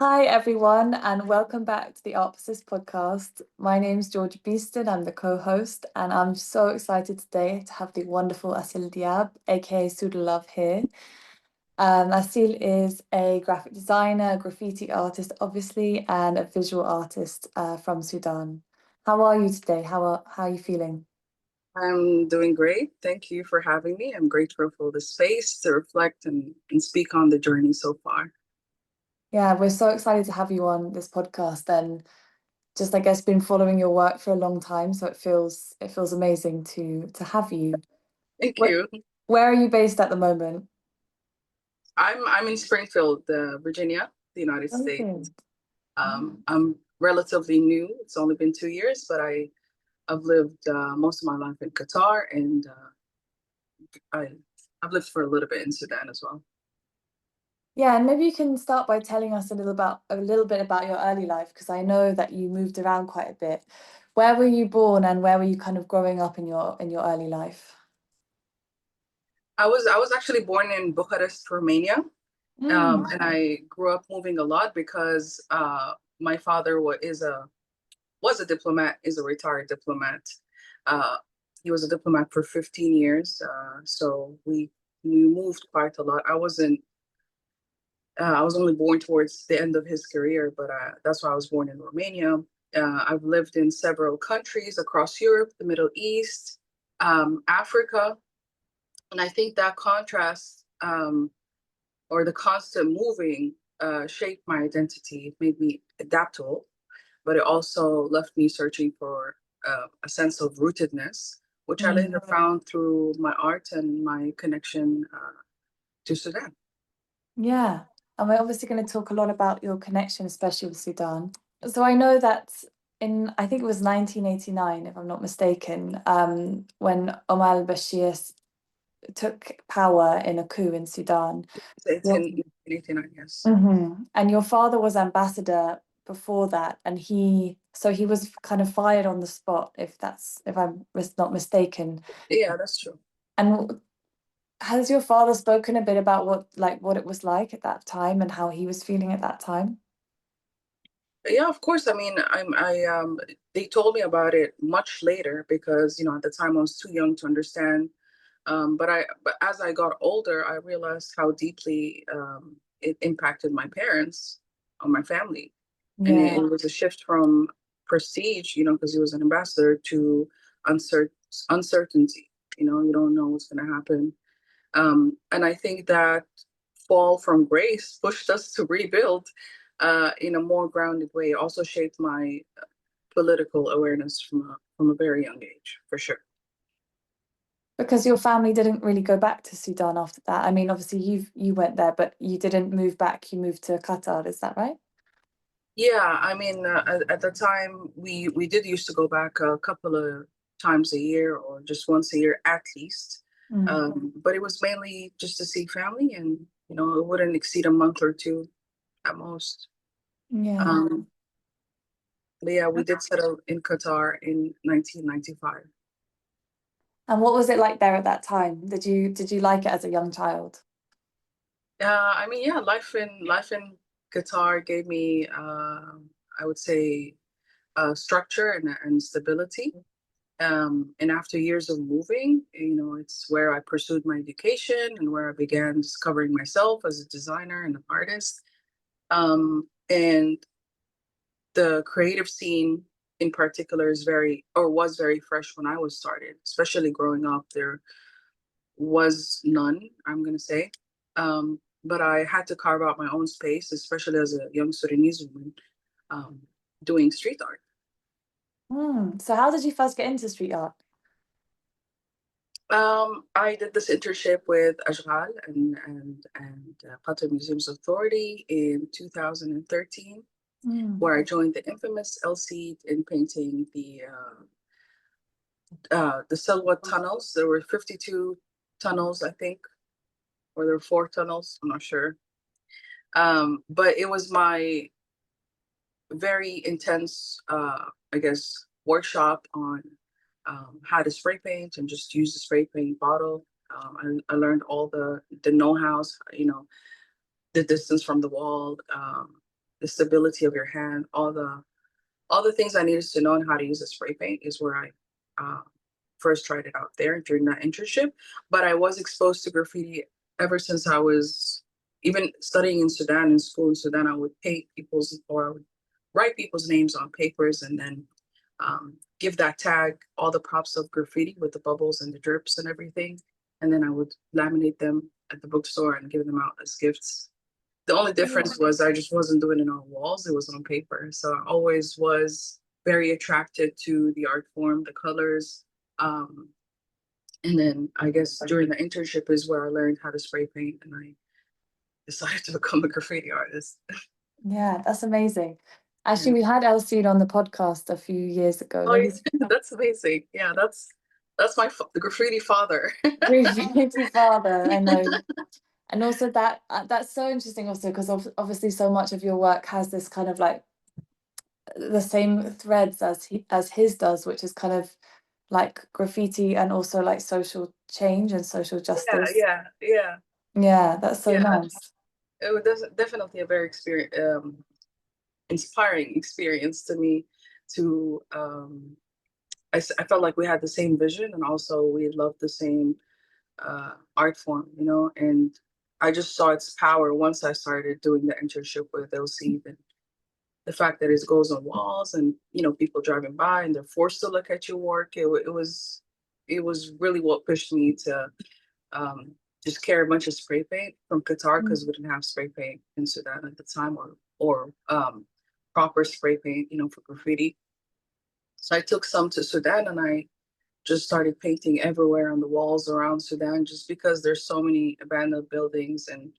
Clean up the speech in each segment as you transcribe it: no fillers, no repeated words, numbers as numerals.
Hi, everyone, and welcome back to the Artposis podcast. My name's Georgia Beeston. I'm the co-host, and I'm so excited today to have the wonderful Assil Diab, aka SudaLove, here. Assil is a graphic designer, graffiti artist, obviously, and a visual artist from Sudan. How are you today? How are you feeling? I'm doing great. Thank you for having me. I'm grateful for the space to reflect and speak on the journey so far. Yeah, we're so excited to have you on this podcast, and just I guess been following your work for a long time, so it feels amazing to have you. Thank Where, you. where are you based at the moment? I'm in Springfield, Virginia, the United States. Okay. I'm relatively new. It's only been 2 years, but I've lived most of my life in Qatar, and I I've lived for a little bit in Sudan as well. Yeah, and maybe you can start by telling us a little bit about your early life, because I know that you moved around quite a bit. Where were you born and where were you kind of growing up in your early life? I was actually born in Bucharest, Romania, Mm. and I grew up moving a lot because my father was a diplomat, is a retired diplomat. Uh, he was a diplomat for 15 years, so we moved quite a lot. I was only born towards the end of his career, but that's why I was born in Romania. I've lived in several countries across Europe, the Middle East, Africa, and I think that contrast or the constant moving shaped my identity. It made me adaptable, but it also left me searching for a sense of rootedness, which I later Mm. found through my art and my connection to Sudan. Yeah, and we're obviously going to talk a lot about your connection, especially with Sudan. So I know that I think it was 1989, if I'm not mistaken, when Omar al-Bashir took power in a coup in Sudan. It's Your, in 1989, yes. And your father was ambassador before that, and he was kind of fired on the spot, if I'm not mistaken. Yeah, that's true. And has your father spoken a bit about what it was like at that time and how he was feeling at that time? Yeah, of course. I mean, they told me about it much later because, at the time I was too young to understand. But as I got older, I realized how deeply it impacted my parents or my family. And Yeah. it was a shift from prestige, because he was an ambassador, to uncertainty. You don't know what's going to happen. And I think that fall from grace pushed us to rebuild in a more grounded way. It also shaped my political awareness from a very young age, for sure. Because your family didn't really go back to Sudan after that. I mean, obviously you went there, but you didn't move back. You moved to Qatar, is that right? Yeah, I mean, at the time, we did used to go back a couple of times a year or just once a year at least. Mm. But it was mainly just to see family, and it wouldn't exceed a month or two at most. Yeah. Um, but yeah, we did settle in Qatar in 1995. And what was it like there at that time? Did you like it as a young child? I mean, yeah, life in Qatar gave me, I would say, structure and stability. And after years of moving, it's where I pursued my education and where I began discovering myself as a designer and an artist. And the creative scene in particular was very fresh when I was started, especially growing up. There was none, I'm going to say. But I had to carve out my own space, especially as a young Sudanese woman um, doing street art. So how did you first get into street art? I did this internship with Ashghal and Qatar Museums Authority in 2013, Mm. where I joined the infamous LC in painting the Selwa tunnels. There were 52 tunnels, I think, or there were 4 tunnels. I'm not sure. But it was my very intense, I guess, workshop on how to spray paint and just use the spray paint bottle. I learned all the know-hows, the distance from the wall, the stability of your hand, all the things I needed to know on how to use a spray paint is where I first tried it out there during that internship. But I was exposed to graffiti ever since I was even studying in Sudan, in school in Sudan. I would paint people's, or I would write people's names on papers, and then give that tag all the props of graffiti with the bubbles and the drips and everything. And then I would laminate them at the bookstore and give them out as gifts. The only difference was I just wasn't doing it on walls, it was on paper. So I always was very attracted to the art form, the colors. Um, and then I guess during the internship is where I learned how to spray paint, and I decided to become a graffiti artist. Yeah, that's amazing. Yeah. Actually, we had Elsie on the podcast a few years ago. Oh, Maybe that's amazing. Yeah, that's the graffiti father. graffiti father, I know. And also that's so interesting also because obviously so much of your work has this kind of like the same threads as his does, which is kind of like graffiti and also like social change and social justice. Yeah, That's so yeah. nice. It was definitely a very inspiring experience to me. To I felt like we had the same vision, and also we loved the same art form, you know. And I just saw its power once I started doing the internship with LC. And the fact that it goes on walls, and you know, people driving by and they're forced to look at your work. It was really what pushed me to um, just carry a bunch of spray paint from Qatar, because we didn't have spray paint in Sudan at the time, or proper spray paint, you know, for graffiti. So I took some to Sudan, and I just started painting everywhere on the walls around Sudan, just because there's so many abandoned buildings, and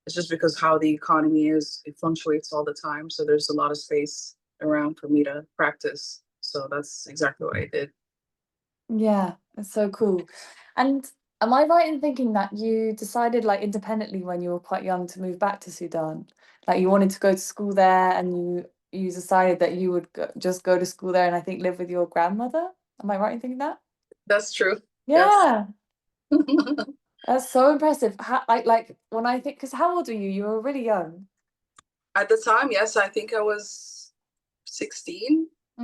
it's just because how the economy is, it fluctuates all the time. So there's a lot of space around for me to practice. So that's exactly what I did. Yeah, it's so cool. And am I right in thinking that you decided like independently when you were quite young to move back to Sudan? Like you wanted to go to school there and you decided that you would just go to school there and I think live with your grandmother? Am I right in thinking that? That's true. Yes. Yeah, that's so impressive. How, like when I think, because how old are you? You were really young. At the time, yes, I think I was 16. I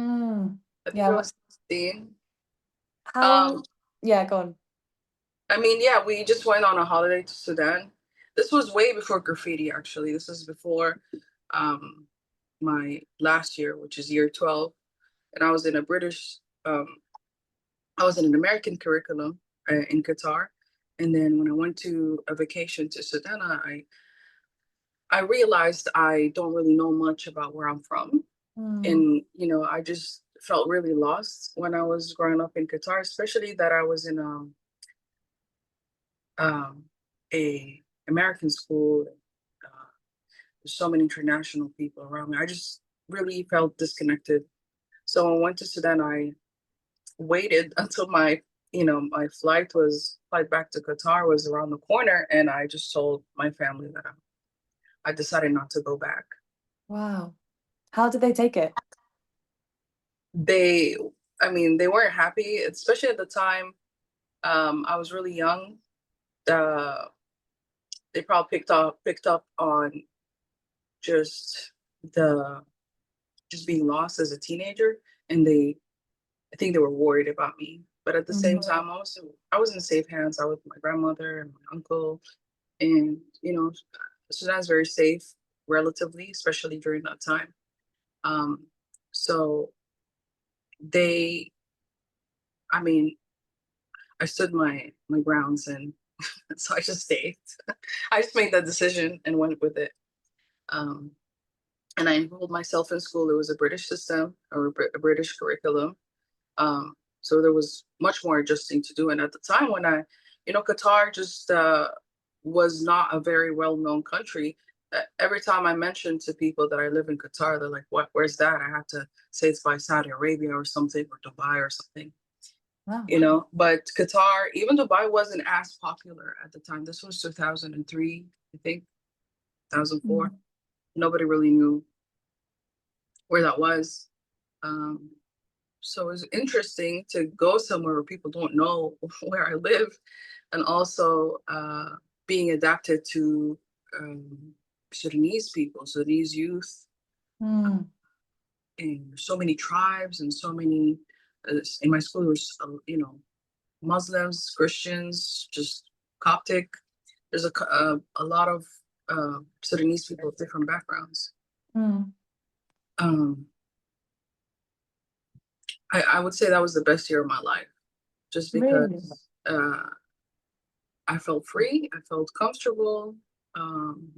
think Yeah, I was 16. how, Um, yeah, go on. I mean, yeah, we just went on a holiday to Sudan. This was way before graffiti, actually. This is before um, my last year, which is year 12. And I was in a I was in an American curriculum in Qatar. And then when I went to a vacation to Sudan, I realized I don't really know much about where I'm from. And, you know, I just felt really lost when I was growing up in Qatar, especially that I was in um, a American school. There's so many international people around me. I just really felt disconnected. So when I went to Sudan, I waited until my flight back to Qatar was around the corner, and I just told my family that I decided not to go back. Wow. How did they take it? They, I mean, they weren't happy, especially at the time. I was really young. Uh, they probably picked up on just the just being lost as a teenager, and I think they were worried about me. But at the same time, I was in safe hands. I was with my grandmother and my uncle, and you know, Sudan's very safe, relatively, especially during that time. Um, so they, I mean, I stood my grounds, and so I just stayed. I just made that decision and went with it. Um, and I enrolled myself in school. It was a British system, or a British curriculum. So there was much more adjusting to do. And at the time when Qatar just was not a very well-known country. Every time I mentioned to people that I live in Qatar, they're like, "What? Where's that?" I have to say it's by Saudi Arabia or something, or Dubai or something. Wow. You know, but Qatar, even Dubai wasn't as popular at the time. This was 2003, I think, 2004. Nobody really knew where that was. Um, so it was interesting to go somewhere where people don't know where I live, and also being adapted to Sudanese people, Sudanese youth, Mm. And so many tribes and so many, in my school, there was, Muslims, Christians, just Coptic. There's a lot of Sudanese people of different backgrounds. Mm. Um, I would say that was the best year of my life, just Really? because I felt free, I felt comfortable. Um,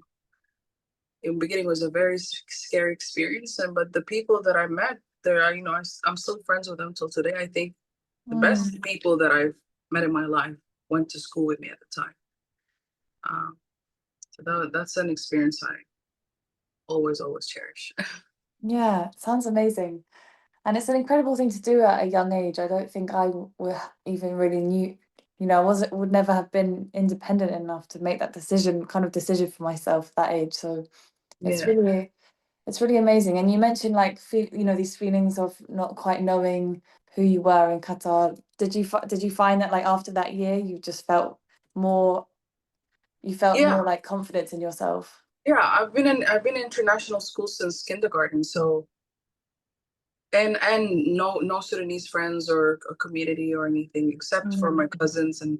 in the beginning, it was a very scary experience, and but the people that I met there, I'm still friends with them till today. I think the best Mm. people that I've met in my life went to school with me at the time. Um, so that's an experience I always cherish. Yeah, sounds amazing. And it's an incredible thing to do at a young age. I don't think I even really knew, I would never have been independent enough to make that decision for myself at that age. So it's Yeah. really amazing. And you mentioned like these feelings of not quite knowing who you were in Qatar. Did you find that like after that year you just more felt Yeah. more like confidence in yourself? Yeah, I've been in international school since kindergarten, so and no Sudanese friends or a community or anything except for my Mm. cousins and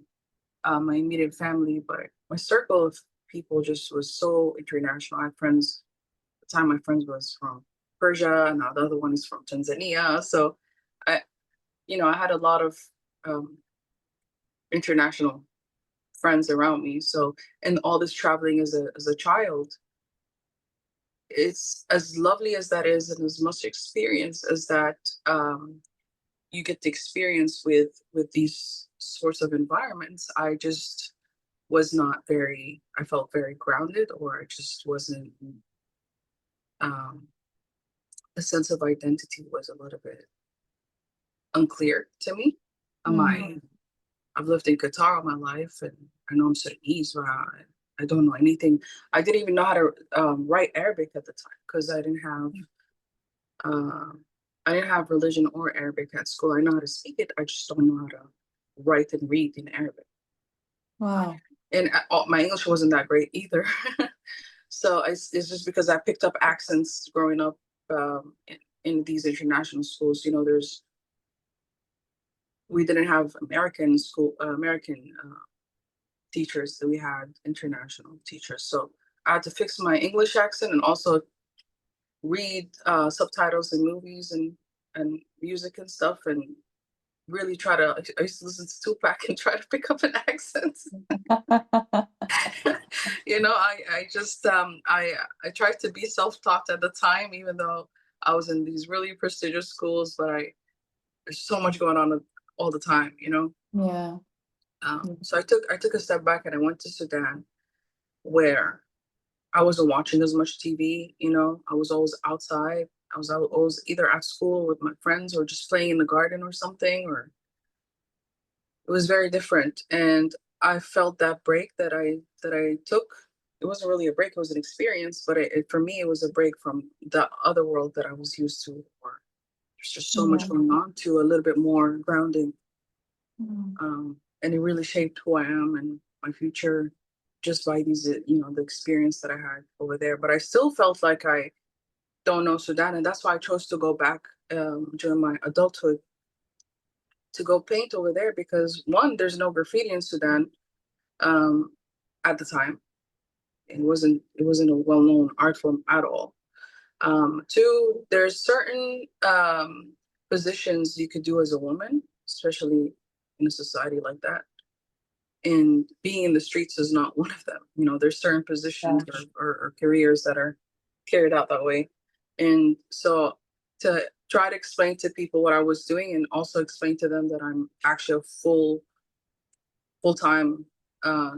my immediate family. But my circle of people just was so international. I had friends. At the time, my friends was from Persia, and now the other one is from Tanzania. So I, I had a lot of um, international friends around me. So and all this traveling as a child, it's as lovely as that is, and as much experience as that you get to experience with these sorts of environments. I just was not very. I felt very grounded, or I just wasn't. Um, the sense of identity was a little bit unclear to me. Mm. I've lived in Qatar all my life, and I know I'm Sudanese, but I don't know anything. I didn't even know how to write Arabic at the time because um, I didn't have religion or Arabic at school. I know how to speak it. I just don't know how to write and read in Arabic. Wow. And my English wasn't that great either. So it's just because I picked up accents growing up in these international schools. We didn't have American teachers, so we had international teachers. So I had to fix my English accent and also read subtitles in movies and music and stuff, and really try to. I used to listen to Tupac and try to pick up an accent. I just I tried to be self-taught at the time, even though I was in these really prestigious schools, but there's so much going on all the time. Yeah. So I took a step back and I went to Sudan, where I wasn't watching as much TV. I was always outside. I was always either at school with my friends or just playing in the garden or something. Or it was very different, and I felt that break that I took. It wasn't really a break; it was an experience. But for me, it was a break from the other world that I was used to, or there's just so much Yeah. going on, to a little bit more grounding. Mm. And it really shaped who I am and my future, just by the experience that I had over there. But I still felt like I don't know Sudan, and that's why I chose to go back during my adulthood to go paint over there, because one, there's no graffiti in Sudan um, at the time. It wasn't a well-known art form at all. Two, there's certain positions you could do as a woman, especially in a society like that. And being in the streets is not one of them. There's certain Yeah. positions or careers that are carried out that way. And so to try to explain to people what I was doing, and also explain to them that I'm actually a full-time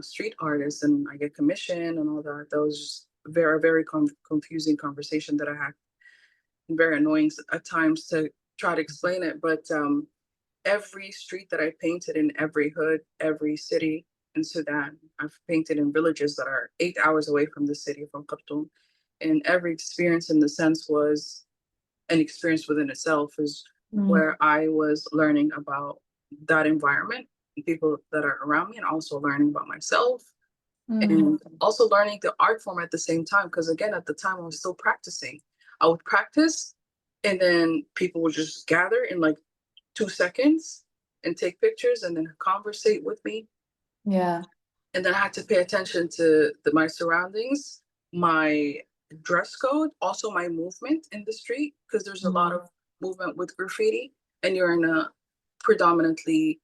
street artist and I get commission and all that. That was just very confusing conversation that I had, and very annoying at times to try to explain it. But every street that I painted in every hood, every city in Sudan, I've painted in villages that are 8 hours away from the city, from Khartoum. And every experience, in the sense, was an experience within itself, is Mm. where I was learning about that environment, people that are around me, and also learning about myself, Mm. and also learning the art form at the same time. Because again, at the time, I was still practicing. I would practice, and then people would just gather in like 2 seconds and take pictures and then conversate with me. Yeah. And then I had to pay attention to my surroundings, my dress code, also my movement in the street, because there's a lot Mm. of movement with graffiti, and you're in a predominantly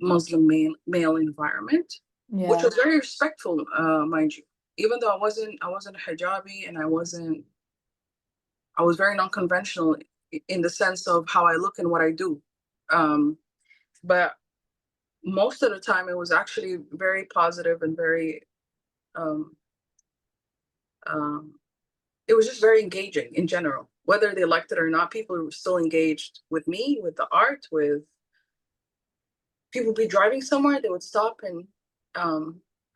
Muslim male environment, which Yeah. was very respectful, mind you. Even though I wasn't a hijabi, and I was very non-conventional in the sense of how I look and what I do. Um, but most of the time, it was actually very positive and very um, um, it was just very engaging in general. Whether they liked it or not, people were still engaged with me, with the art, with people be driving somewhere, they would stop and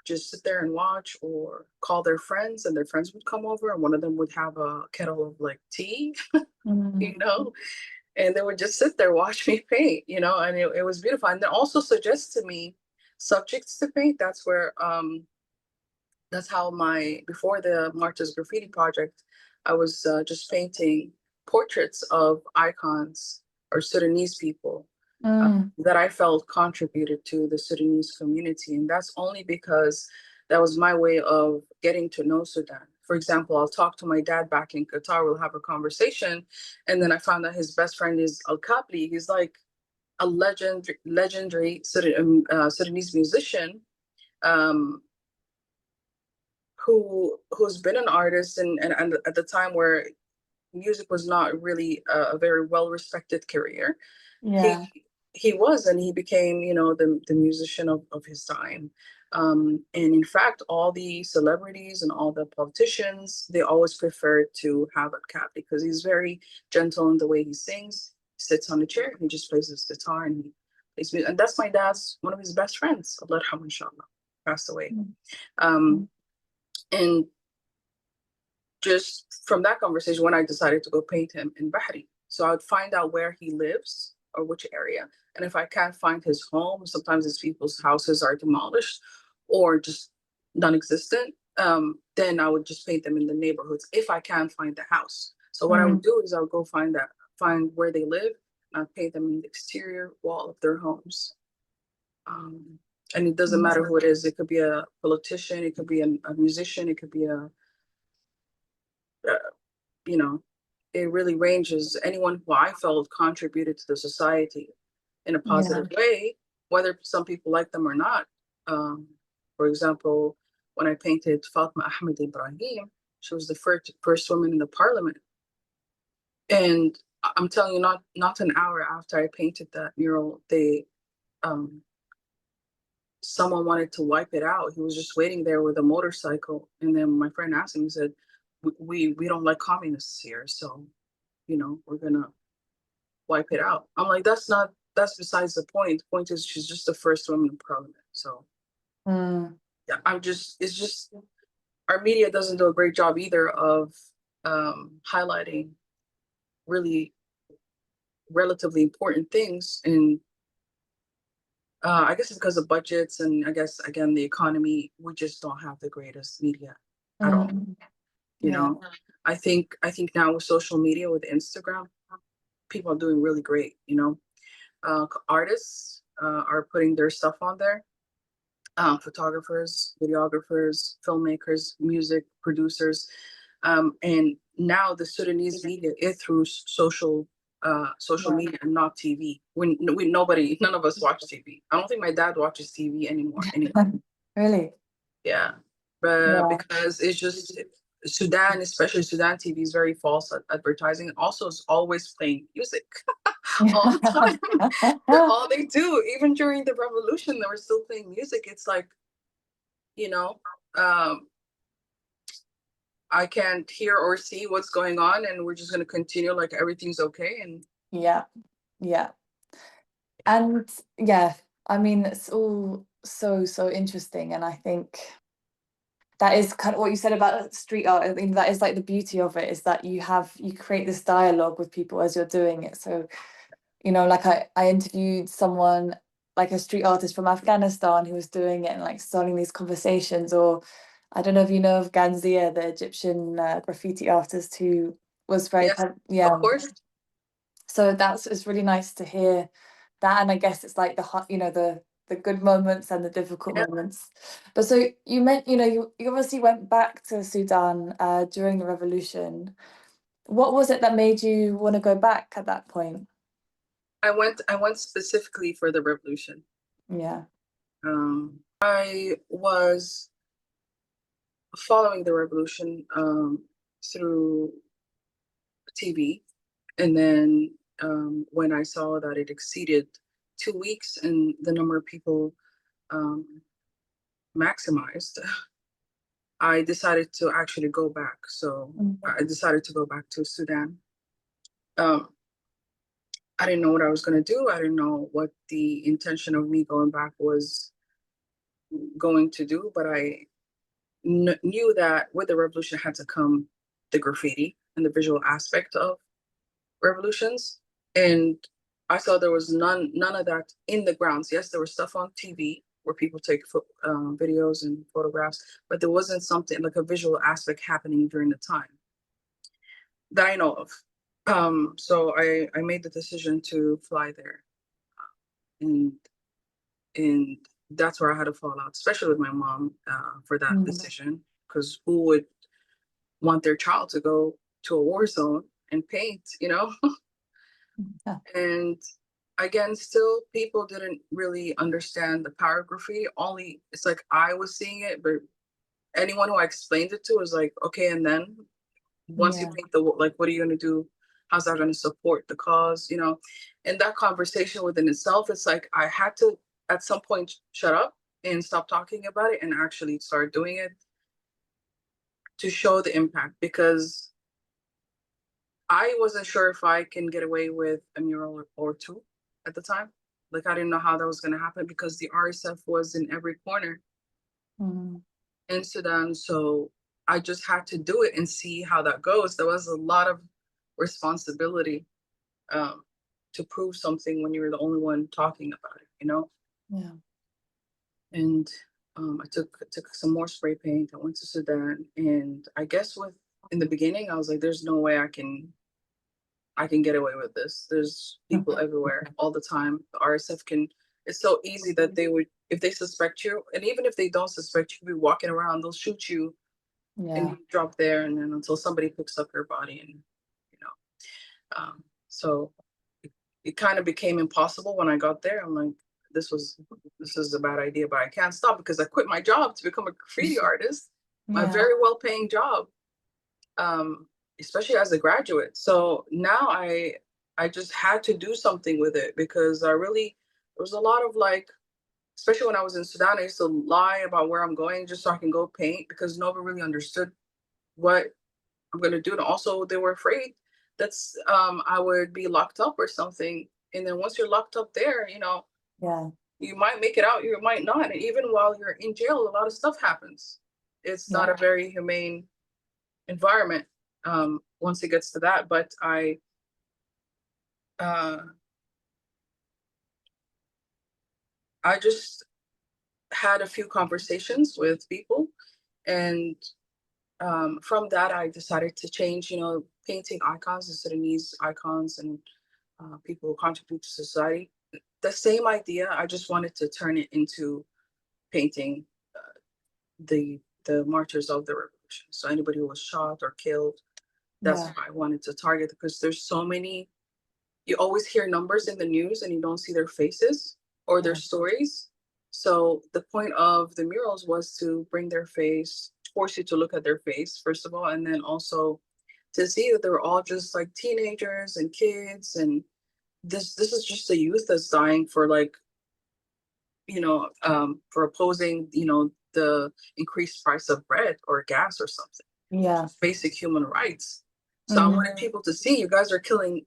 just sit there and watch or call their friends, and their friends would come over, and one of them would have a kettle of like tea, you Mm. know, and they would just sit there, watch me paint, and it was beautiful. And then also suggest to me subjects to paint. That's how before the Marta's Graffiti project, I was just painting portraits of icons or Sudanese people Mm. that I felt contributed to the Sudanese community. And that's only because that was my way of getting to know Sudan. For example, I'll talk to my dad back in Qatar, we'll have a conversation. And then I found that his best friend is Al Kapli. He's like a legendary Sudanese musician. Um, who's been an artist, and at the time where music was not really a very well respected career, he Yeah. he was, and he became, the musician of his time. And in fact, all the celebrities and all the politicians, they always preferred to have a cat because he's very gentle in the way he sings. He sits on a chair and he just plays his guitar and he plays music. And that's my dad's one of his best friends. Allah yarhamhu, inshallah, passed away. Mm. Um, and just from that conversation, when I decided to go paint him in Bahri. So I would find out where he lives or which area. And if I can't find his home, sometimes these people's houses are demolished or just non-existent, then I would just paint them in the neighborhoods if I can't find the house. So what I would Mm. do is I would go find where they live, and I'd paint them in the exterior wall of their homes. Um, and it doesn't matter who it is. It could be a politician, it could be a musician, it could be uh, you know, it really ranges. Anyone who I felt contributed to the society in a Yeah. positive way, whether some people like them or not. Um, for example, when I painted Fatma Ahmed Ibrahim, she was the first woman in the parliament. And I'm telling you, not an hour after I painted that mural, um, someone wanted to wipe it out. He was just waiting there with a motorcycle, and then my friend asked him. He said, "We don't like communists here, so we're gonna wipe it out." I'm like, that's besides the point. The point is she's just the first woman in parliament. So Mm. yeah, it's just our media doesn't do a great job either of highlighting really relatively important things. And I guess it's because of budgets, and I guess again the economy. We just don't have the greatest media at all. Mm. You Yeah. know, I think now with social media, with Instagram, people are doing really great. Artists are putting their stuff on there. Photographers, videographers, filmmakers, music producers, and now the Sudanese media is through social Yeah. media and not TV. None of us watch TV. I don't think my dad watches TV anymore. Anyway, Really? yeah, but Yeah. because it's just Sudan, especially Sudan TV, is very false at advertising. And also, is always playing music all the time. That's all they do. Even during the revolution, they were still playing music. It's like, you know, um, I can't hear or see what's going on, and we're just going to continue like everything's okay. And Yeah. Yeah. And yeah, I mean, it's all so interesting. And I think that is kind of what you said about street art. I mean, that is like the beauty of it, is that you create this dialogue with people as you're doing it. So, like I interviewed someone, like a street artist from Afghanistan, who was doing it and like starting these conversations. Or I don't know if you know of Ganzia, the Egyptian graffiti artist who was very, Yes, yeah. of course. So it's really nice to hear that, and I guess it's like the good moments and the difficult Yeah. moments. But so you meant you obviously went back to Sudan during the revolution. What was it that made you want to go back at that point? I went specifically for the revolution. Yeah. I was following the revolution through TV, and then when I saw that it exceeded 2 weeks and the number of people um, maximized, I decided to actually go back. So Mm. I decided to go back to Sudan. Um, I didn't know what I was going to do. I didn't know what the intention of me going back was going to do, but I knew that with the revolution had to come the graffiti and the visual aspect of revolutions. And I saw there was none of that in the grounds. Yes, there was stuff on TV where people take videos and photographs, but there wasn't something like a visual aspect happening during the time that I know of. So I made the decision to fly there, and and that's where I had a fallout, especially with my mom for that Mm. decision. Because who would want their child to go to a war zone and paint, you know? Yeah. And again, still people didn't really understand the power of graffiti. Only it's like I was seeing it, but anyone who I explained it to was like, okay, and then once you Yeah. paint the like, what are you gonna do? How's that gonna support the cause? You know, and that conversation within itself, it's like I had to at some point shut up and stop talking about it and actually start doing it to show the impact, because I wasn't sure if I can get away with a mural or two at the time. Like I didn't know how that was going to happen because the RSF was in every corner Mm. in Sudan. So I just had to do it and see how that goes. There was a lot of responsibility um, to prove something when you're the only one talking about it, you know? Yeah. And I took some more spray paint. I went to Sudan, and I guess with in the beginning, I was like, "There's no way I can get away with this. There's people everywhere all the time. The RSF can, it's so easy that they would, if they suspect you, and even if they don't suspect you, you'll be walking around, they'll shoot you and Yeah. you drop there. And then until somebody picks up your body and, you know, so it kind of became impossible when I got there. I'm like, this is a bad idea, but I can't stop because I quit my job to become a graffiti artist, my Yeah. very well paying job. Um, Especially as a graduate. So now I just had to do something with it because I really there was a lot of like, especially when I was in Sudan, I used to lie about where I'm going just so I can go paint because nobody really understood what I'm gonna do. And also they were afraid that's I would be locked up or something. And then once you're locked up there, you know, Yeah. you might make it out, you might not. And even while you're in jail, a lot of stuff happens. It's not Yeah. a very humane environment once it gets to that. But uh, I just had a few conversations with people, and from that, I decided to change. You know, painting icons, the Sudanese icons, and people who contribute to society. The same idea. I just wanted to turn it into painting the martyrs of the revolution. So anybody who was shot or killed, that's Yeah. what I wanted to target because there's so many. You always hear numbers in the news and you don't see their faces or their Yeah. stories. So the point of the murals was to bring their face, force you to look at their face, first of all, and then also to see that they were all just like teenagers and kids. And this is just the youth that's dying for like, for opposing, the increased price of bread or gas or something. Yeah. Just basic human rights. So I wanted Mhm. people to see you guys are killing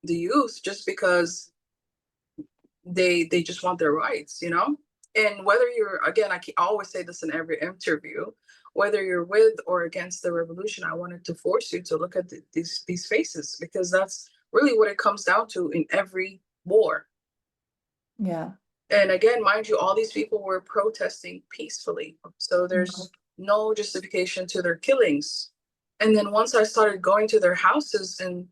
the youth just because they just want their rights, you know. And whether you're, again, I always say this in every interview, whether you're with or against the revolution, I wanted to force you to look at these faces because that's really what it comes down to in every war. Yeah. And again, mind you, all these people were protesting peacefully, so Mhm. there's no justification to their killings. And then once I started going to their houses and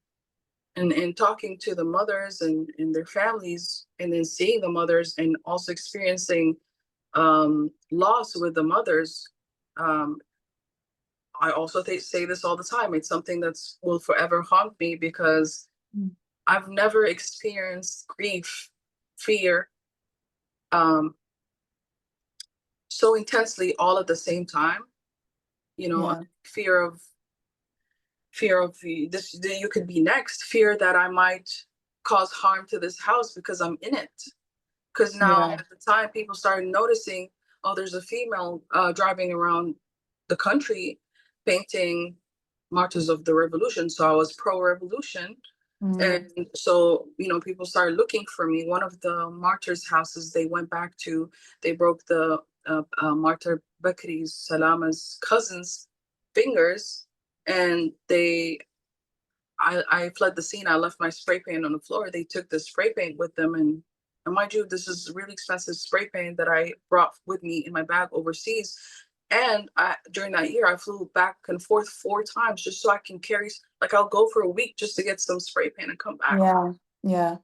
talking to the mothers and their families, and then seeing the mothers and also experiencing loss with the mothers, um, I also say this all the time. It's something that's will forever haunt me because Mm. I've never experienced grief, fear, um, so intensely all at the same time. You know, Yeah. fear of this that you could be next, fear that I might cause harm to this house because I'm in it. Because now Yeah. at the time people started noticing, oh, there's a female driving around the country painting martyrs of the revolution. So I was pro-revolution. Mm. And so, people started looking for me. One of the martyrs' houses they went back to, they broke the martyr Bakri's Salama's cousin's fingers, and I fled the scene. I left my spray paint on the floor. They took the spray paint with them, and mind you, this is really expensive spray paint that I brought with me in my bag overseas. And during that year, I flew back and forth 4 times just so I can carry. Like I'll go for a week just to get some spray paint and come back. Yeah. Yeah.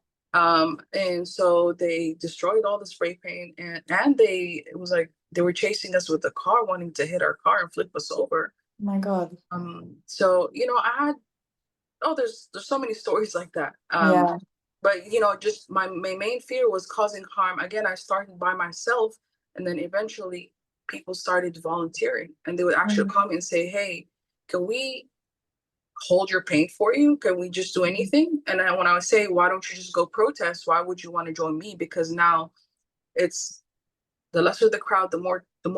And so they destroyed all the spray paint, and it was like they were chasing us with the car, wanting to hit our car and flip us over. Oh my God. So I had there's so many stories like that. Yeah. But just my main fear was causing harm. Again, I started by myself, and then eventually people started volunteering, and they would actually Mm. come and say, "Hey, can we hold your paint for you? Can we just do anything?" And then when I would say, "Why don't you just go protest? Why would you want to join me?" Because now it's the lesser the crowd, the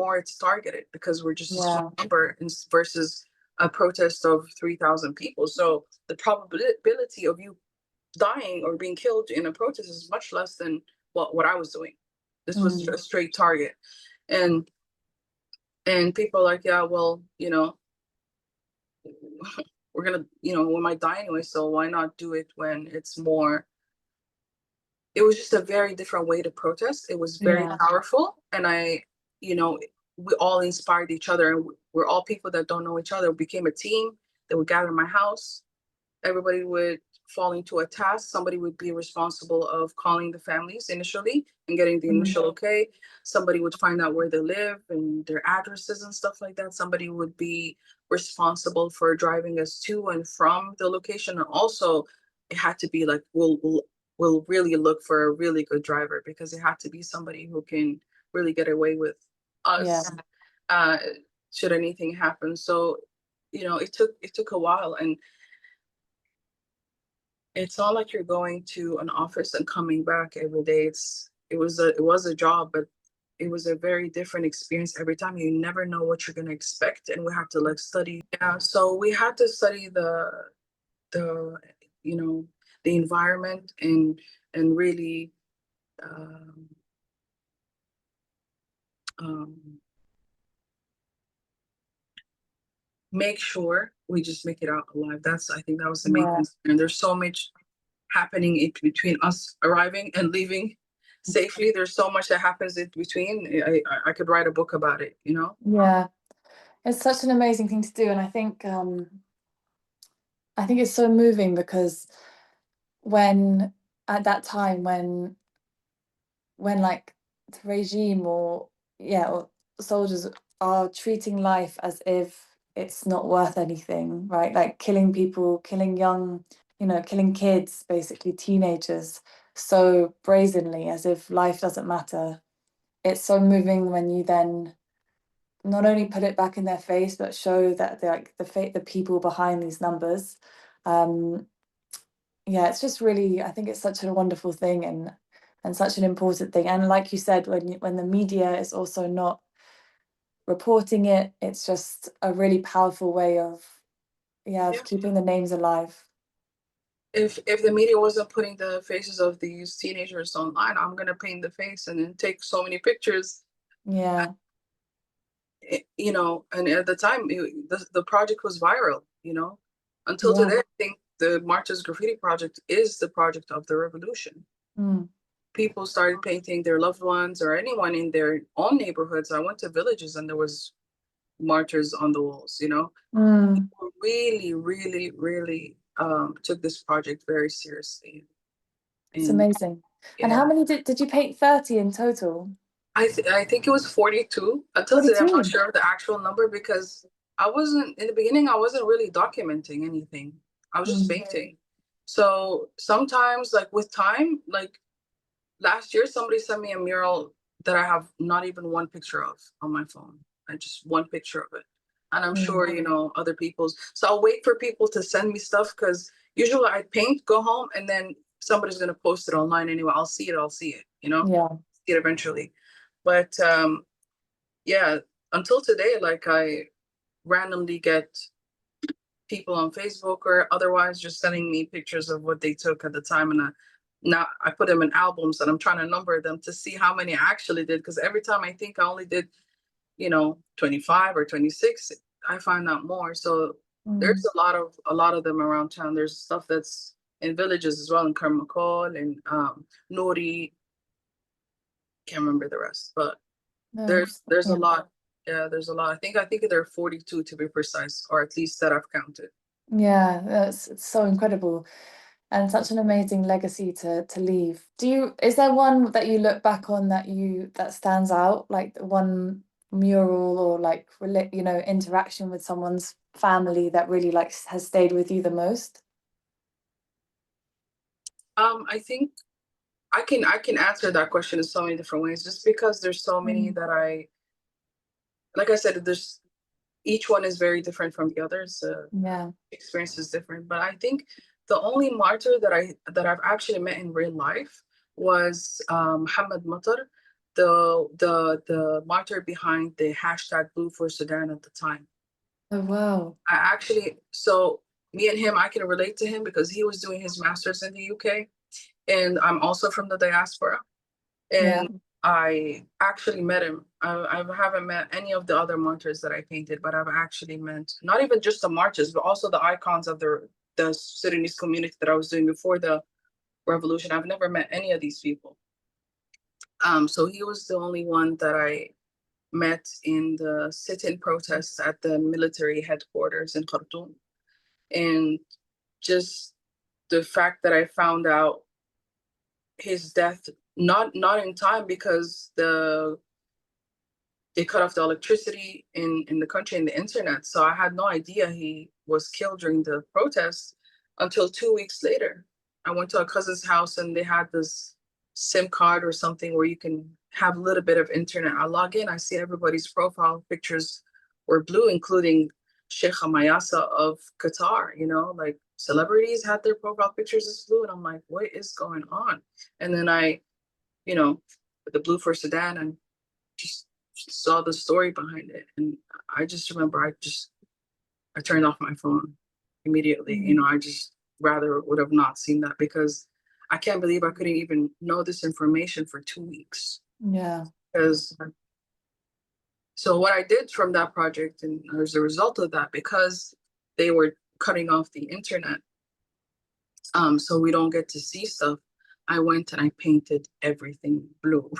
more it's targeted because we're just a Yeah. small number versus a protest of 3,000 people. So the probability of you dying or being killed in a protest is much less than what I was doing. This was Mm. a straight target. And people are like, yeah, well, we're gonna, we might die anyway, so why not do it when it's more. It was just a very different way to protest. It was very Yeah. powerful, and you know, we all inspired each other, and we're all people that don't know each other. We became a team that would gather in my house. Everybody would fall into a task. Somebody would be responsible of calling the families initially and getting the Mm. initial okay. Somebody would find out where they live and their addresses and stuff like that. Somebody would be responsible for driving us to and from the location. And also, it had to be like we'll really look for a really good driver because it had to be somebody who can really get away with Yeah. us uh, should anything happen. So, it took a while, and it's not like you're going to an office and coming back every day. It was a job, but it was a very different experience every time. You never know what you're gonna expect, and we had to like study. Yeah, so we had to study the you know the environment and really um, um, make sure we just make it out alive. I think that was the main Yeah. concern. There's so much happening in between us arriving and leaving safely. There's so much that happens in between. I could write a book about it. Yeah. It's such an amazing thing to do, and I think it's so moving because when at that time when like the regime or soldiers are treating life as if it's not worth anything, right? Like killing people, killing young, killing kids, basically teenagers, so brazenly as if life doesn't matter. It's so moving when you then not only put it back in their face, but show that they're like the people behind these numbers. Um, yeah, it's just really, I think it's such a wonderful thing and such an important thing. And like you said, when the media is also not reporting it, it's just a really powerful way of Yeah. keeping the names alive. If the media wasn't putting the faces of these teenagers online, I'm gonna paint the face and then take so many pictures. Yeah, And at the time, the project was viral. Until yeah. today, I think the March's Graffiti project is the project of the revolution. Mm. People started painting their loved ones or anyone in their own neighborhoods. I went to villages and there was martyrs on the walls, you know. Mm, Really, really, really took this project very seriously. it's And amazing. And how yeah, many did you paint? 30 in total? I think it was 42. Until today, I'm not 42. sure of the actual number because I wasn't in the beginning. I wasn't really documenting anything. I was just Mm, painting. So sometimes, like with time, like last year, somebody sent me a mural that I have not even one picture of on my phone. I just one picture of it. And I'm mm, sure, you know, other people's. So I'll wait for people to send me stuff because usually I paint, go home, and then somebody's going to post it online anyway. I'll see it, you know, yeah. see it eventually. But yeah, until today, like I randomly get people on Facebook or otherwise just sending me pictures of what they took at the time. And now I put them in albums and I'm trying to number them to see how many I actually did. Because every time I think I only did, you know, 25 or 26, I find out more. So there's Mm, a lot of them around town. There's stuff that's in villages as well, in Kermakol and Nori. Can't remember the rest, but no, there's a yeah. lot. Yeah, there's a lot. I think there are 42 to be precise, or at least that I've counted. Yeah, it's so incredible and such an amazing legacy to leave. Is there one that you look back on that stands out, like one mural or like interaction with someone's family that really like has stayed with you the most? I think I can answer that question in so many different ways, just because there's so many Mm, that like I said, there's each one is very different from the others. yeah. Experience is different, but I think the only martyr that I've actually met in real life was Muhammad Matar, the martyr behind the hashtag Blue for Sudan at the time. Oh wow. I actually so me and him, I can relate to him because he was doing his master's in the UK, and I'm also from the diaspora. Yeah. And I actually met him. I haven't met any of the other martyrs that I painted, but I've actually met not even just the martyrs, but also the icons of the Sudanese community that I was doing before the revolution. I've never met any of these people. So he was the only one that I met in the sit-in protests at the military headquarters in Khartoum. And just the fact that I found out his death not in time because they cut off the electricity in the country and the internet. So I had no idea he was killed during the protest until 2 weeks later. I went to a cousin's house and they had this SIM card or something where you can have a little bit of internet. I log in, I see everybody's profile pictures were blue, including Sheikh Mayasa of Qatar, you know, like celebrities had their profile pictures as blue. And I'm like, what is going on? And then you know, the Blue for Sudan and just saw the story behind it. And I just remember I turned off my phone immediately. You Mm, know, I just rather would have not seen that because I can't believe I couldn't even know this information for 2 weeks. yeah. Because so what I did from that project and as a result of that, because they were cutting off the internet, so we don't get to see stuff, I went and I painted everything blue.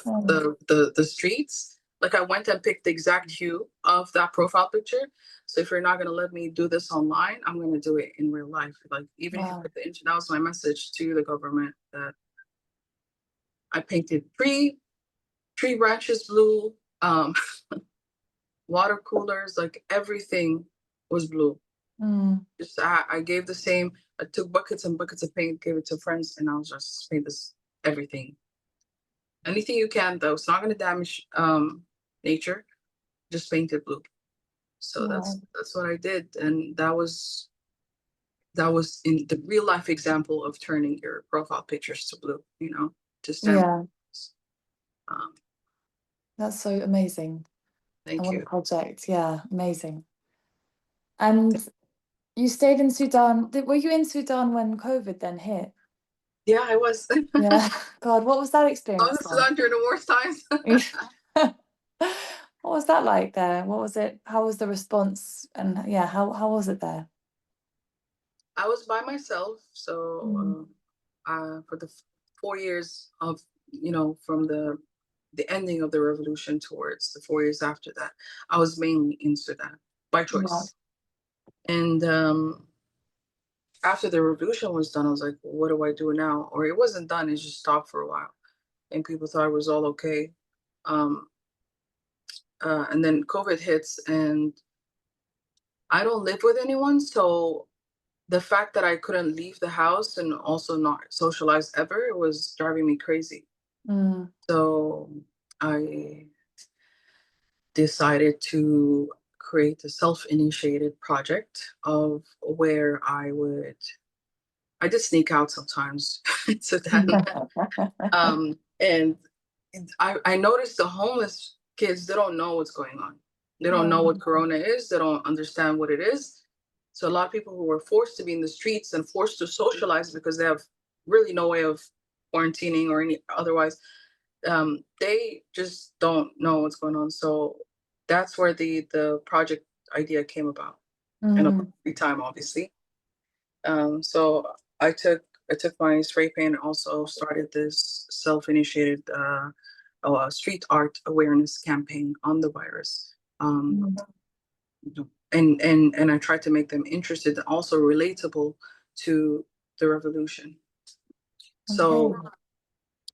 Oh, The streets. Like I went and picked the exact hue of that profile picture. So if you're not gonna let me do this online, I'm gonna do it in real life. Like even if you wow. put the that was my message to the government that I painted tree branches blue, water coolers, like everything was blue. Mm, Just I gave the same. I took buckets and buckets of paint, gave it to friends, and I was just paint this everything. Anything you can though. It's not gonna damage nature. Just paint it blue. So wow. that's what I did, and that was in the real life example of turning your profile pictures to blue. You know, to stand. Yeah, Um, that's so amazing. And thank what a you. project. Yeah, amazing. And you stayed in Sudan. Were you in Sudan when COVID then hit? Yeah, I was. Yeah. God, what was that I was experience in like? Sudan during the worst times. What was that like there? What was it? How was the response? And yeah, how was it there? I was by myself, Mm, so for the 4 years of from the the ending of the revolution towards the 4 years after that, I was mainly in Sudan by Yeah. choice. And after the revolution was done, I was like, well, what do I do now? Or it wasn't done, it just stopped for a while. And people thought it was all okay. Um, and then COVID hits, and I don't live with anyone. So the fact that I couldn't leave the house and also not socialize ever, it was driving me crazy. Mm. So I decided to create a self-initiated project of where I did sneak out sometimes to that. And I noticed the homeless kids, they don't know what's going on. They don't know what Corona is. They don't understand what it is. So a lot of people who were forced to be in the streets and forced to socialize because they have really no way of quarantining or any otherwise, they just don't know what's going on. So that's where the project idea came about, and a Mm. free time, obviously. So I took my spray paint and also started this self-initiated street art awareness campaign on the virus. Um, Mm. and I tried to make them interested and also relatable to the revolution. So Okay.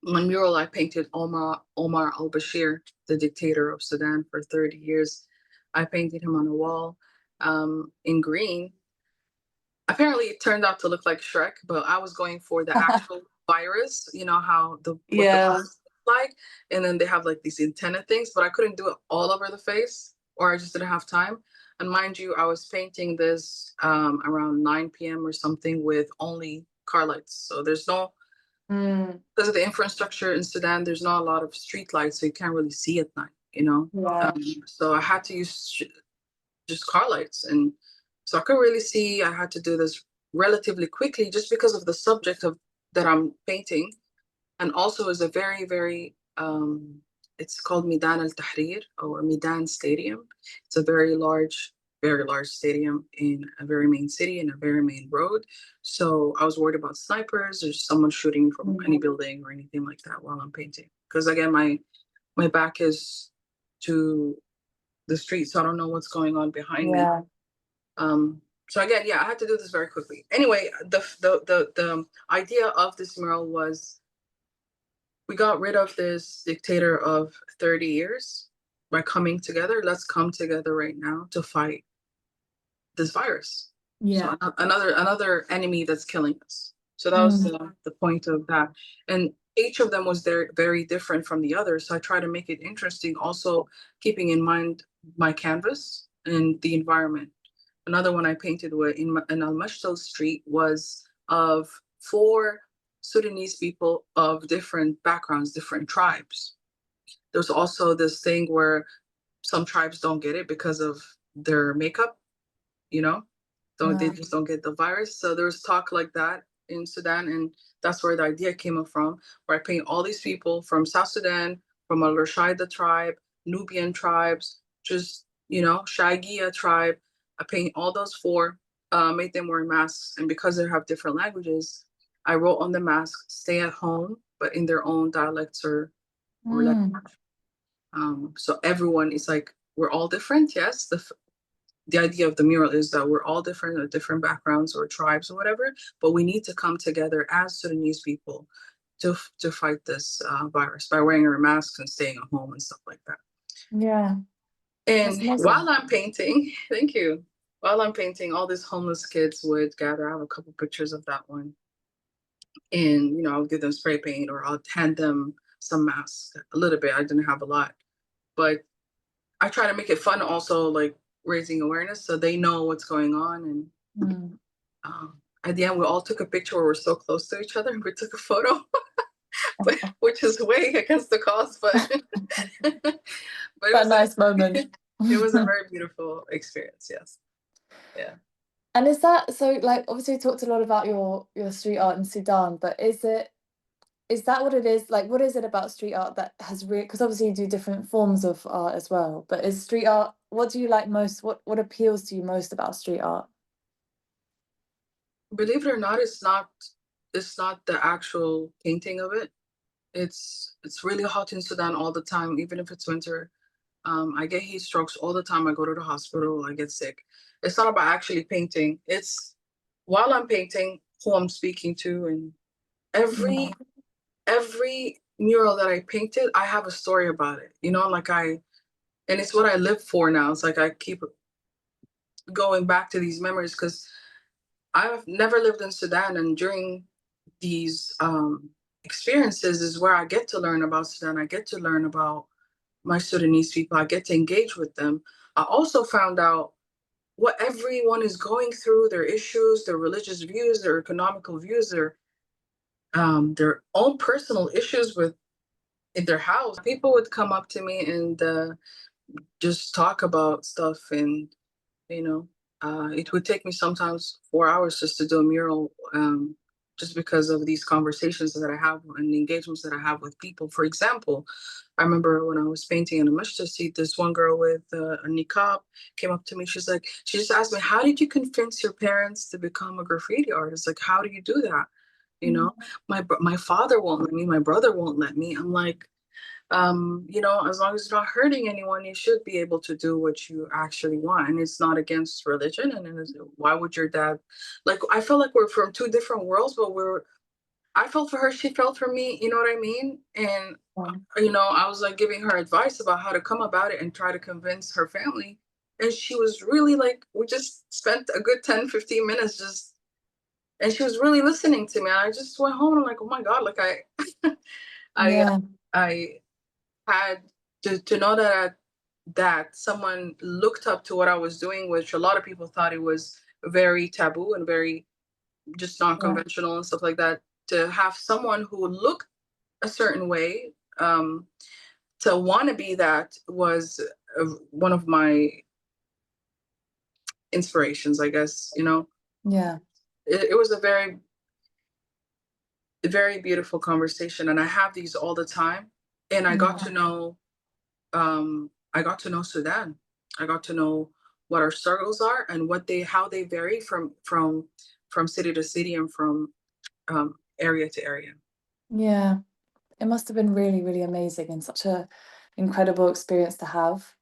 one mural I painted Omar al-Bashir, the dictator of Sudan for 30 years. I painted him on a wall in green. Apparently, it turned out to look like Shrek, but I was going for the actual virus. You know how what the Yeah. virus looks like, and then they have like these antenna things, but I couldn't do it all over the face, or I just didn't have time. And mind you, I was painting this around 9 p.m. or something with only car lights. So there's no Mm. because of the infrastructure in Sudan, there's not a lot of street lights, so you can't really see at night. Yeah. So I had to use just car lights. And so I couldn't really see. I had to do this relatively quickly just because of the subject of that I'm painting. And also is a very, very it's called Midan al Tahrir or Midan Stadium. It's a very large stadium in a very main city in a very main road. So I was worried about snipers or someone shooting from any Mm. building or anything like that while I'm painting. Because again, my back is to the street, so I don't know what's going on behind me. Yeah. Um, so again, yeah, I had to do this very quickly. Anyway, the idea of this mural was we got rid of this dictator of 30 years by coming together. Let's come together right now to fight this virus. Yeah. So another enemy that's killing us. So that was Mm. the point of that. And each of them was very different from the other. So I try to make it interesting, also keeping in mind my canvas and the environment. Another one I painted in Al Mashtal Street was of 4 Sudanese people of different backgrounds, different tribes. There's also this thing where some tribes don't get it because of their makeup, you know, they Yeah. just don't get the virus. So there's talk like that in Sudan, and that's where the idea came up from. Where I paint all these people from South Sudan, from Al Rashaida tribe, Nubian tribes, just Shagia tribe. I paint all those 4, made them wear masks, and because they have different languages, I wrote on the mask, "Stay at home," but in their own dialects or like. Mm. So everyone is like, we're all different, yes. The idea of the mural is that we're all different, or different backgrounds or tribes or whatever, but we need to come together as Sudanese people to fight this virus by wearing our masks and staying at home and stuff like that. Yeah. That's And amazing. while I'm painting, thank you. While I'm painting, all these homeless kids would gather. I have a couple pictures of that one. And, I'll give them spray paint or I'll hand them some masks, a little bit. I didn't have a lot, but I try to make it fun also, like raising awareness so they know what's going on. And Mm. at the end, we all took a picture where we're so close to each other and we took a photo, which is way against the cause, but but But a nice moment. it was a very beautiful experience. Yes, yeah. And is that so, like, obviously you talked a lot about your street art in Sudan, but is that what it is? Like, what is it about street art that has because obviously you do different forms of art as well, but is street art, what do you like most? What appeals to you most about street art? Believe it or not, it's not the actual painting of it. it's really hot in Sudan all the time, even if it's winter. I get heat strokes all the time. I go to the hospital, I get sick. It's not about actually painting. It's while I'm painting, who I'm speaking to, and Yeah. every mural that I painted, I have a story about it. You know, like and it's what I live for now. It's like I keep going back to these memories because I've never lived in Sudan, and during these experiences is where I get to learn about Sudan. I get to learn about my Sudanese people. I get to engage with them. I also found out what everyone is going through, their issues, their religious views, their economical views, their own personal issues with in their house. People would come up to me and just talk about stuff, and you know, it would take me sometimes 4 hours just to do a mural, just because of these conversations that I have and the engagements that I have with people. For example, I remember when I was painting in a seat, this one girl with a niqab came up to me. She just asked me, "How did you convince your parents to become a graffiti artist? Like, how do you do that? You know, my father won't let me, my brother won't let me." I'm like, you know, as long as you're not hurting anyone, you should be able to do what you actually want. And it's not against religion. And why would your dad, like, I feel like we're from two different worlds, but I felt for her, she felt for me, you know what I mean? And, Yeah. you know, I was like giving her advice about how to come about it and try to convince her family. And she was really like, we just spent a good 10, 15 minutes and she was really listening to me. I just went home and I'm like, oh my God, like I, Yeah. I, had to know that someone looked up to what I was doing, which a lot of people thought it was very taboo and very just Yeah. non-conventional and stuff like that. To have someone who looked a certain way, to want to be that was one of my inspirations, I guess. You know, Yeah. it was a very beautiful conversation, and I have these all the time. And Yeah. I got to know Sudan. I got to know what our struggles are and how they vary from city to city and from area to area. Yeah. It must have been really, really amazing and such a incredible experience to have.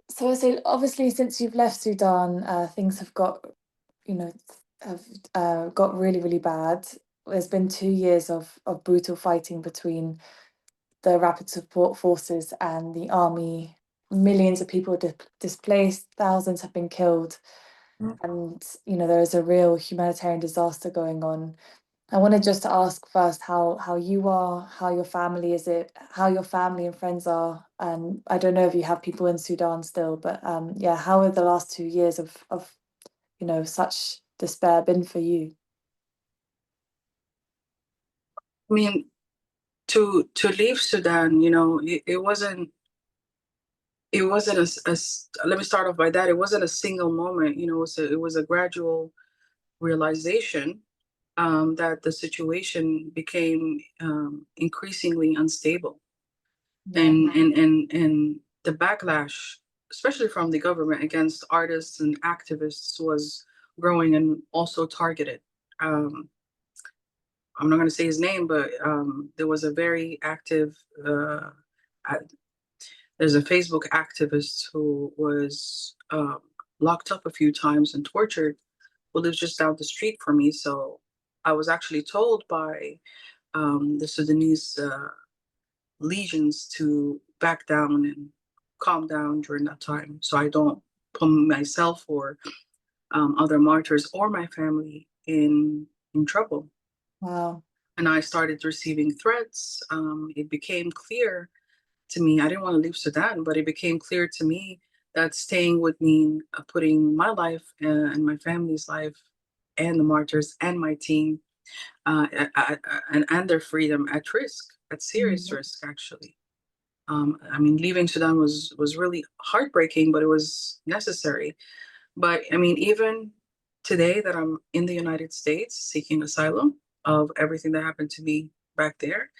So I say, obviously, since you've left Sudan, things have got, you know, have got really, really bad. There's been 2 years of brutal fighting between the rapid support forces and the army. Millions of people displaced, thousands have been killed, Mm. and there is a real humanitarian disaster going on. I wanted just to ask first how you are, how your family is it, how your family and friends are, and I don't know if you have people in Sudan still, but yeah, how have the last 2 years of such despair been for you? I mean, to leave Sudan, you know, it wasn't let me start off by that. It wasn't a single moment, you know, it was a gradual. realization that the situation became increasingly unstable, Yeah. and the backlash, especially from the government against artists and activists, was growing and also targeted. Um, I'm not going to say his name, but there was a very active. There's a Facebook activist who was locked up a few times and tortured, who lives just down the street from me. So I was actually told by the Sudanese legions to back down and calm down during that time, so I don't put myself or other martyrs or my family in trouble. Wow. And I started receiving threats. It became clear to me, I didn't want to leave Sudan, but it became clear to me that staying would mean putting my life and my family's life and the martyrs and my team and their freedom at risk, at serious Mm. risk, actually. I mean, leaving Sudan was really heartbreaking, but it was necessary. But I mean, even today that I'm in the United States seeking asylum of everything that happened to me back there,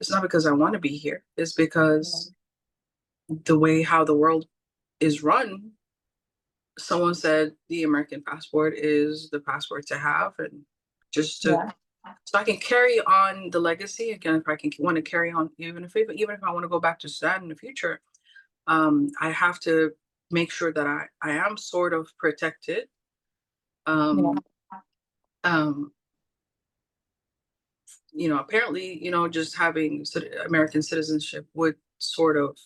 it's not because I want to be here. It's Yeah. because the way how the world is run, someone said the American passport is the passport to have, and just to Yeah. so I can carry on the legacy again. If I can want to carry on, even if I want to go back to Sudan in the future, I have to make sure that I am sort of protected. Yeah. Um, um, apparently, just having American citizenship would sort of,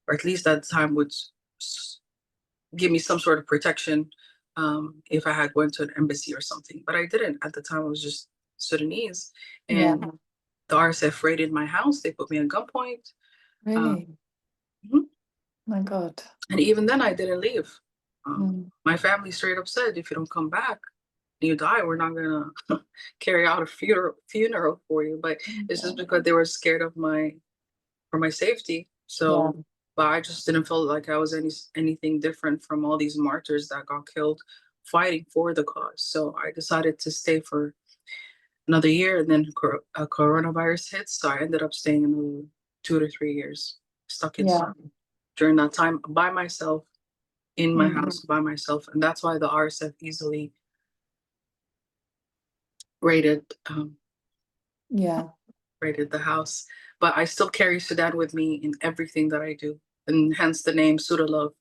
or at least at the time, would give me some sort of protection if I had went to an embassy or something. But I didn't at the time. I was just Sudanese, Yeah. and the RSF raided my house. They put me at gunpoint. Um, Really? mhm. My God. And even then, I didn't leave. Mm. My family straight up said, "If you don't come back, you die. We're not gonna carry out a funeral for you." But it's just because they were scared of for my safety. Yeah. So, but I just didn't feel like I was anything different from all these martyrs that got killed fighting for the cause. So I decided to stay for another year, and then a coronavirus hit. So I ended up staying another 2 to 3 years, stuck Yeah. inside during that time by myself in my Mm. house by myself, and that's why the RSF easily raided Yeah. raided the house. But I still carry Sudan with me in everything that I do, and hence the name SudaLove.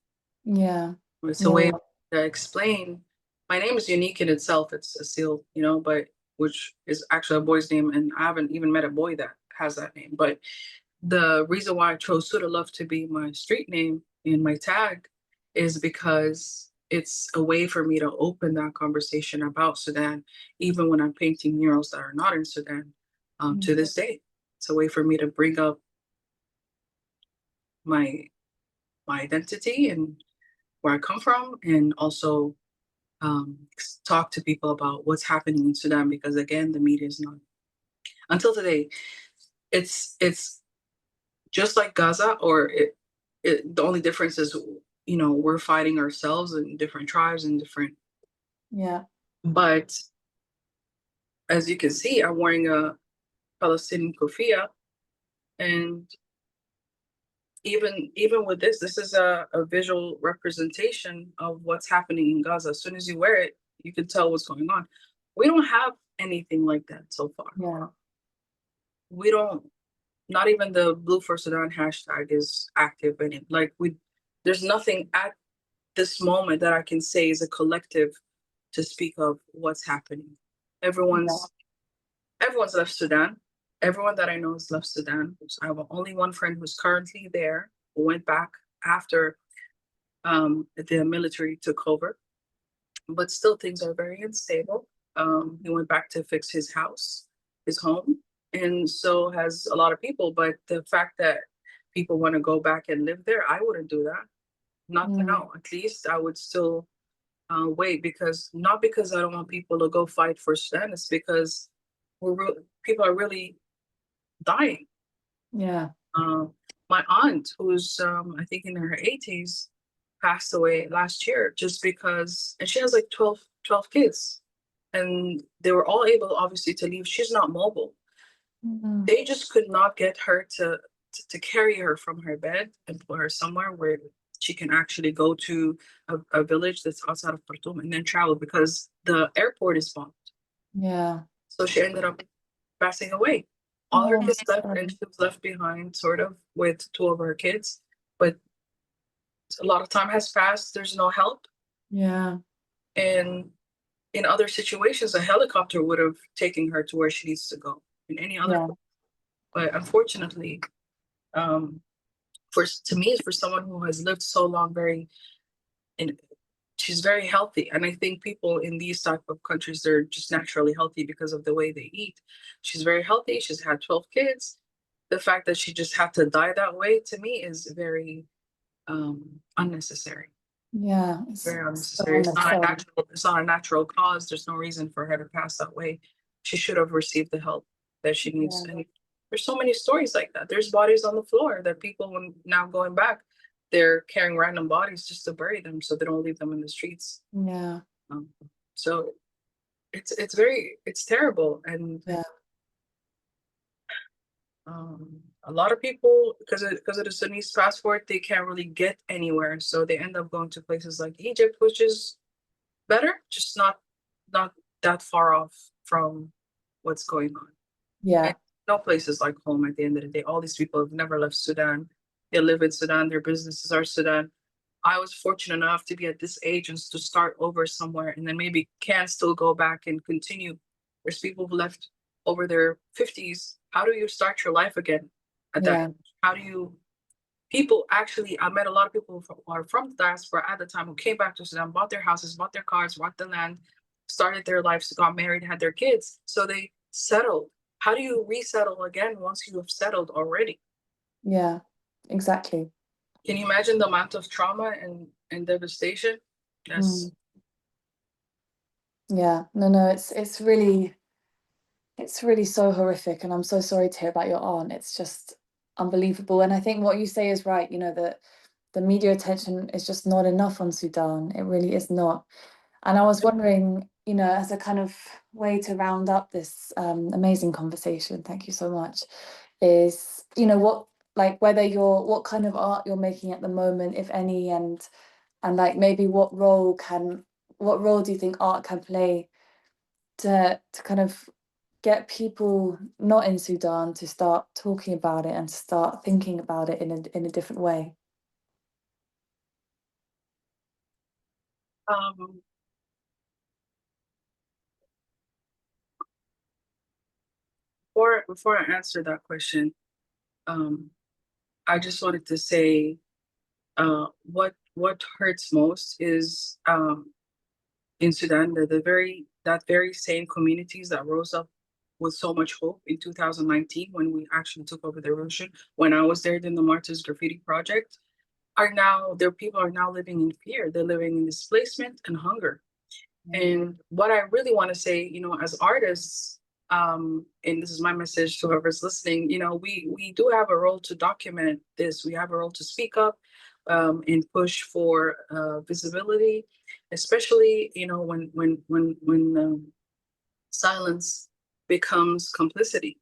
Yeah. It's a way Yeah. to explain. My name is unique in itself. It's Assil, but which is actually a boy's name, and I haven't even met a boy that has that name. But the reason why I chose SudaLove to be my street name in my tag is because it's a way for me to open that conversation about Sudan, even when I'm painting murals that are not in Sudan, to Mm. this day. It's a way for me to bring up my my identity and where I come from, and also talk to people about what's happening in Sudan. Because again, the media is not until today. It's just like Gaza, or the only difference is, we're fighting ourselves in different tribes and different. Yeah. But as you can see, I'm wearing a Palestinian kufia, and even with this is a visual representation of what's happening in Gaza. As soon as you wear it, you can tell what's going on. We don't have anything like that so far. Yeah. We don't. Not even the Blue for Sudan hashtag is active in it. Like there's nothing at this moment that I can say is a collective to speak of what's happening. Yeah. Everyone's everyone's left Sudan. Everyone that I know has left Sudan. So I have only one friend who's currently there, who went back after the military took over. But still, things are very unstable. He went back to fix his house, his home, and so has a lot of people. But the fact that people want to go back and live there, I wouldn't do that. Not Mm. now. At least I would still wait, because not because I don't want people to go fight for Sudan. It's because people are really dying. Yeah. Um, my aunt, who's I think in her 80s, passed away last year just because, and she has like 12 kids. and they were all able, obviously, to leave. She's not mobile. Mm. They just could not get her to carry her from her bed and put her somewhere where she can actually go to a village that's outside of Khartoum and then travel, because the airport is bombed. Yeah. So she ended up passing away. All her Oh, kids left, sorry. and she was left behind, sort of, with two of her kids. But a lot of time has passed. There's no help, Yeah. and in other situations, a helicopter would have taken her to where she needs to go in any other Yeah. place. But unfortunately, um, to me, for someone who has lived so long, and she's very healthy, and I think people in these type of countries, they're just naturally healthy because of the way they eat. She's very healthy. She's had 12 kids. The fact that she just had to die that way, to me, is very unnecessary. Yeah. It's Very so unnecessary. It's not a unnecessary. natural. It's not a natural cause. There's no reason for her to pass that way. She should have received the help that she needs. Yeah. And there's so many stories like that. There's bodies on the floor that people, when now going back, they're carrying random bodies just to bury them, so they don't leave them in the streets. Yeah. Um, so it's terrible, and Yeah. a lot of people, because of the Sudanese passport, they can't really get anywhere, so they end up going to places like Egypt, which is better, just not that far off from what's going on. Yeah. And no place is like home at the end of the day. All these people have never left Sudan. They live in Sudan. Their businesses are Sudan. I was fortunate enough to be at this age and to start over somewhere, and then maybe can still go back and continue. There's people who left over their 50s. How do you start your life again at that Yeah. age? How do you people actually, I met a lot of people who are from the diaspora at the time, who came back to Sudan, bought their houses, bought their cars, bought the land, started their lives, got married, had their kids. So they settled. How do you resettle again once you have settled already? Yeah. Exactly. Can you imagine the amount of trauma and devastation? Yes. Mm. Yeah. No, it's really so horrific, and I'm so sorry to hear about your aunt. It's just unbelievable. And I think what you say is right, that the media attention is just not enough on Sudan. It really is not. And I was wondering, as a kind of way to round up this amazing conversation, thank you so much, is, what kind of art you're making at the moment, if any, and like maybe what role do you think art can play to kind of get people not in Sudan to start talking about it and start thinking about it in a different way? Um, before I answer that question, um, I just wanted to say, what hurts most is, in Sudan, that very same communities that rose up with so much hope in 2019, when we actually took over the revolution. When I was there in the Martyrs Graffiti Project, their people are now living in fear. They're living in displacement and hunger. And what I really want to say, as artists, and this is my message to whoever's listening, we do have a role to document this. We have a role to speak up, and push for visibility, especially when silence becomes complicity.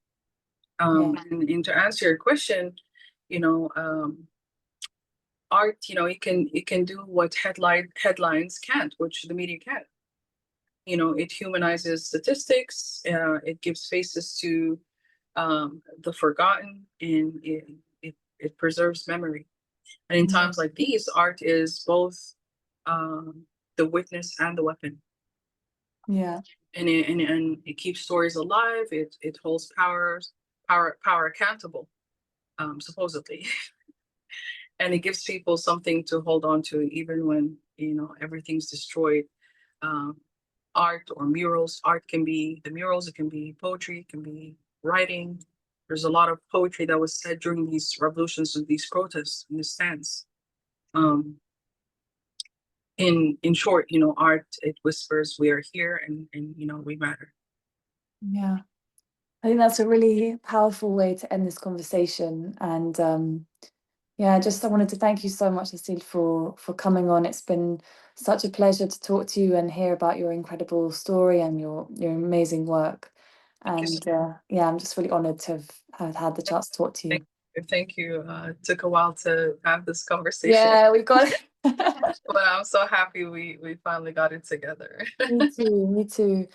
Yeah. And to answer your question, you know, art, it can do what headlines can't, which the media can't. It humanizes statistics. It gives faces to the forgotten, and it preserves memory. And in Mm. times like these, art is both um, the witness and the weapon. Yeah. And it keeps stories alive. It holds power accountable, supposedly, and it gives people something to hold on to, even when everything's destroyed. Um, Art or murals. Art can be the murals. It can be poetry. It can be writing. There's a lot of poetry that was said during these revolutions and these protests in this stance. Um, in short, art, it whispers we are here, and we matter. Yeah. I think that's a really powerful way to end this conversation. And Yeah, I wanted to thank you so much, Assil, for coming on. It's been such a pleasure to talk to you and hear about your incredible story and your amazing work. Thank you so And yeah, I'm just really honored to have had the chance to talk to Thank you. you. Thank you. It took a while to have this conversation, Yeah, we got it. but I'm so happy we finally got it together. Me too, me too.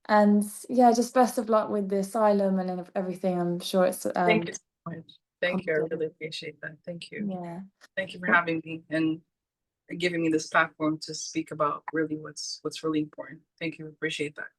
And yeah, just best of luck with the asylum and everything. I'm sure it's Thank you so much. Thank you. I complicated. really appreciate that. Thank you. Yeah. Thank you for having me and giving me this platform to speak about really what's really important. Thank you. Appreciate that.